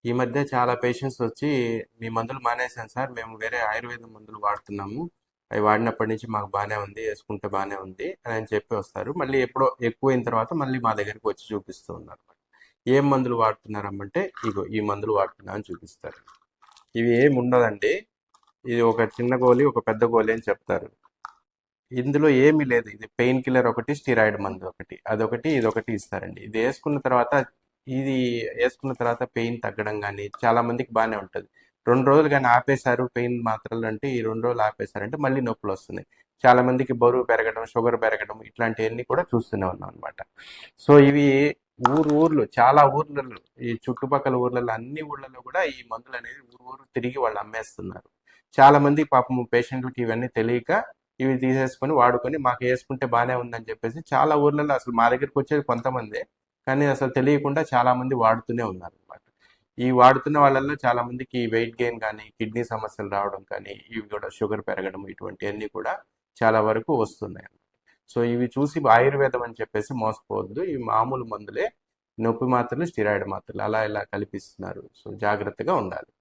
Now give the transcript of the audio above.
ఈ మధ్య చాలా పేషెంట్స్ వచ్చి మీ మందులు మానేశాను సార్, మేము వేరే ఆయుర్వేదం మందులు వాడుతున్నాము, అవి వాడినప్పటి నుంచి మాకు బాగానే ఉంది, వేసుకుంటే బాగానే ఉంది అని చెప్పి వస్తారు. మళ్ళీ ఎప్పుడో ఎక్కువైన తర్వాత మళ్ళీ మా దగ్గరికి వచ్చి చూపిస్తూ ఉన్నారు. ఏం మందులు వాడుతున్నారమ్మంటే ఇగో ఈ మందులు వాడుతున్నా అని చూపిస్తారు. ఇవి ఏమి ఉండదండి, ఇది ఒక చిన్న గోళీ ఒక పెద్ద గోళీ అని చెప్తారు. ఇందులో ఏమీ లేదు, ఇది పెయిన్ కిల్లర్ ఒకటి, స్టిరాయిడ్ మందు ఒకటి, అదొకటి ఇదొకటి ఇస్తారండి. ఇది వేసుకున్న తర్వాత పెయిన్ తగ్గడం కానీ చాలా మందికి బాగానే ఉంటుంది. 2 రోజులు కానీ ఆపేశారు పెయిన్ మాత్రలు అంటే, ఈ 2 రోజులు ఆపేశారంటే మళ్ళీ నొప్పులు వస్తున్నాయి. చాలా మందికి బరువు పెరగడం, షుగర్ పెరగడం ఇట్లాంటివన్నీ కూడా చూస్తూనే ఉన్నాం అనమాట. సో ఇవి ఊర్లు చాలా ఊర్లలో, ఈ చుట్టుపక్కల ఊర్లలో అన్ని ఊర్లలో కూడా ఈ మందులు అనేది ఊరు తిరిగి వాళ్ళు అమ్మేస్తున్నారు. చాలా మంది పాపం పేషెంట్లకి ఇవన్నీ తెలియక ఇవి తీసేసుకొని వాడుకొని మాకు వేసుకుంటే బాగానే ఉందని చెప్పేసి చాలా ఊర్లలో, అసలు మా దగ్గరికి వచ్చేది కొంతమందే, కానీ అసలు తెలియకుండా చాలా మంది వాడుతూనే ఉన్నారు అనమాట. ఈ వాడుతున్న వాళ్ళల్లో చాలా మందికి వెయిట్ గెయిన్ కానీ, కిడ్నీ సమస్యలు రావడం కానీ, ఇవి కూడా షుగర్ పెరగడం ఇటువంటివన్నీ కూడా చాలా వరకు వస్తున్నాయి. సో ఇవి చూసి ఆయుర్వేదం అని చెప్పేసి మోసపోవద్దు, ఇవి మామూలు మందులే, నొప్పి మాత్రలు, స్టిరాయిడ్ మాత్రలు అలా ఇలా కల్పిస్తున్నారు. సో జాగ్రత్తగా ఉండాలి.